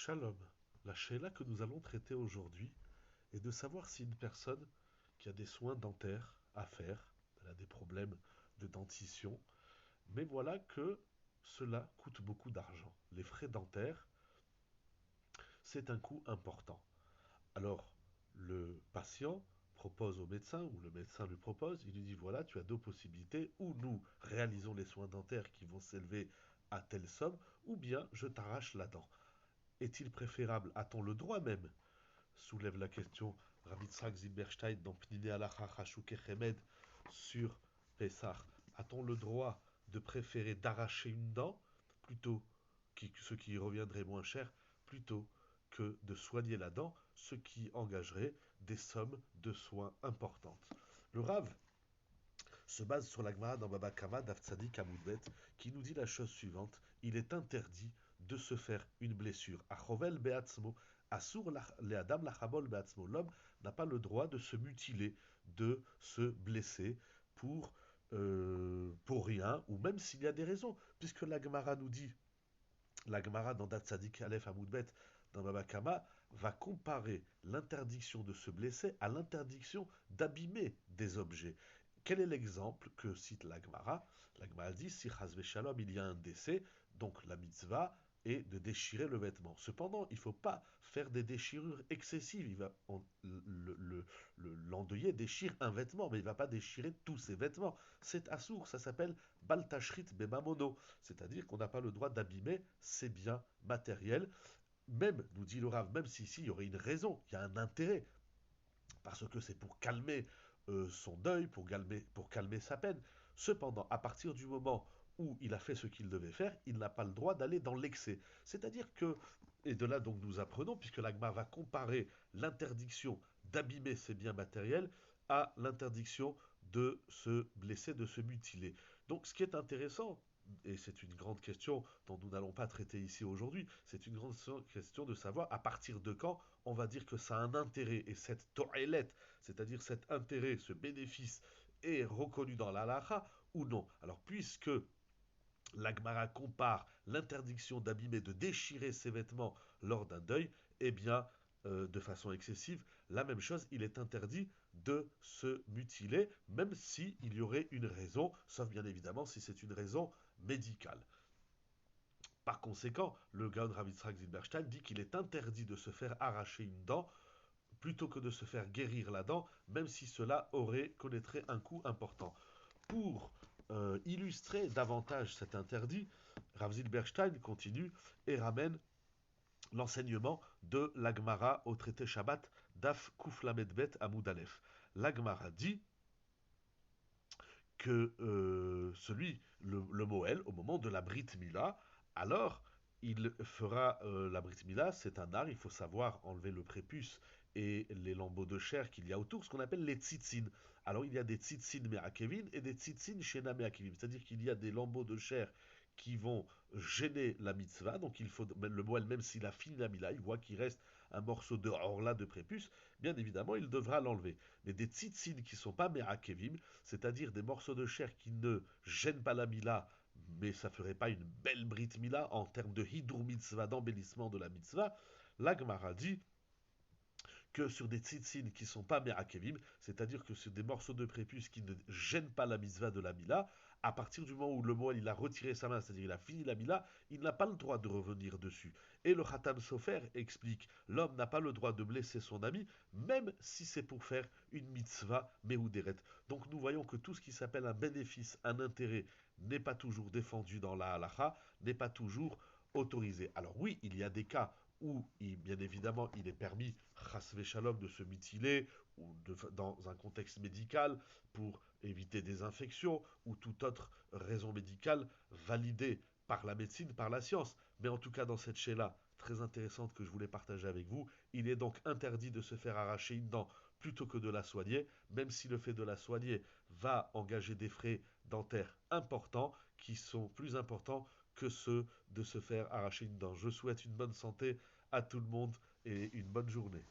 Shalom. La Sheila que nous allons traiter aujourd'hui est de savoir si une personne qui a des soins dentaires à faire, elle a des problèmes de dentition, mais voilà que cela coûte beaucoup d'argent. Les frais dentaires, c'est un coût important. Alors, le patient propose au médecin, ou le médecin lui propose, il lui dit voilà, tu as deux possibilités, ou nous réalisons les soins dentaires qui vont s'élever à telle somme, ou bien je t'arrache la dent. Est-il préférable, a-t-on le droit même, soulève la question Rav Yitzhak Zilberstein dans Pnine Halacha Chashukei Chemed sur Pessah, a-t-on le droit de préférer d'arracher une dent, plutôt, ce qui reviendrait moins cher, plutôt que de soigner la dent, ce qui engagerait des sommes de soins importantes. Le Rav se base sur la Gemara dans Baba Kama d'Avtzadik Amoudbet qui nous dit la chose suivante: il est interdit de se faire une blessure. Achovel beatzmo, asur le'adam lachabol beatzmo. L'homme n'a pas le droit de se mutiler, de se blesser pour rien, ou même s'il y a des raisons, puisque la Gemara nous dit, la Gemara dans Dat Tzadik Aleph Amoudbet, dans Baba Kama, va comparer l'interdiction de se blesser à l'interdiction d'abîmer des objets. Quel est l'exemple que cite la Gemara? La Gemara dit, si Chazve Shalom, il y a un décès, donc la mitzvah est de déchirer le vêtement. Cependant, il ne faut pas faire des déchirures excessives. L'endeuillé déchire un vêtement, mais il ne va pas déchirer tous ses vêtements. C'est assour, ça s'appelle Baltashrit Bemamono, c'est-à-dire qu'on n'a pas le droit d'abîmer ses biens matériels. Même, nous dit le Rav, même si ici il y aurait une raison, il y a un intérêt, parce que c'est pour calmer son deuil, pour calmer sa peine. Cependant, à partir du moment où il a fait ce qu'il devait faire, il n'a pas le droit d'aller dans l'excès. C'est-à-dire que, et de là donc nous apprenons, puisque l'Agma va comparer l'interdiction d'abîmer ses biens matériels à l'interdiction de se blesser, de se mutiler. Donc ce qui est intéressant, et c'est une grande question dont nous n'allons pas traiter ici aujourd'hui, c'est une grande question de savoir à partir de quand on va dire que ça a un intérêt, et cette to'elette, c'est-à-dire cet intérêt, ce bénéfice, est reconnu dans l'alaha ou non. Alors puisque l'Agmara compare l'interdiction d'abîmer, de déchirer ses vêtements lors d'un deuil, eh bien, de façon excessive, la même chose, il est interdit de se mutiler, même s'il y aurait une raison, sauf bien évidemment si c'est une raison médicale. Par conséquent, le Gaon Rav Yitzhak Zilberstein dit qu'il est interdit de se faire arracher une dent plutôt que de se faire guérir la dent, même si cela connaîtrait un coût important. Pour illustrer davantage cet interdit, Rav Zilberstein continue et ramène l'enseignement de l'Agmara au traité Shabbat d'Af Kuflamedbet Amoud Aleph. L'Agmara dit que le Moël, au moment de la Brit Mila, alors il fera la Brit Mila, c'est un art, il faut savoir enlever le prépuce et les lambeaux de chair qu'il y a autour, ce qu'on appelle les tzitzin. Alors il y a des tzitzin me'akevin et des tzitzin shena me'akevin, c'est-à-dire qu'il y a des lambeaux de chair qui vont gêner la mitzvah, donc il faut, le Moël, même s'il a fini la Mila, il voit qu'il reste un morceau de orla de prépuce, bien évidemment il devra l'enlever. Mais des tzitzin qui ne sont pas me'akevim, c'est-à-dire des morceaux de chair qui ne gênent pas la Mila, mais ça ferait pas une belle Brit Mila en termes de hidur mitzvah, d'embellissement de la mitzvah, la Gemara dit que sur des tzitzin qui ne sont pas merakevim, c'est-à-dire que sur des morceaux de prépuce qui ne gênent pas la mitzvah de la Mila, à partir du moment où le Moël il a retiré sa main, c'est-à-dire il a fini la Mila, il n'a pas le droit de revenir dessus. Et le Khatam Sofer explique, l'homme n'a pas le droit de blesser son ami, même si c'est pour faire une mitzvah meuderet. Donc nous voyons que tout ce qui s'appelle un bénéfice, un intérêt, n'est pas toujours défendu dans la halacha, n'est pas toujours autorisé. Alors oui, il y a des cas où, bien évidemment, il est permis, chasve shalom, de se mutiler, ou dans un contexte médical, pour éviter des infections, ou toute autre raison médicale validée par la médecine, par la science. Mais en tout cas, dans cette chaîne-là, très intéressante que je voulais partager avec vous, il est donc interdit de se faire arracher une dent plutôt que de la soigner, même si le fait de la soigner va engager des frais dentaires importants, qui sont plus importants que ceux de se faire arracher une dent. Je souhaite une bonne santé à tout le monde et une bonne journée.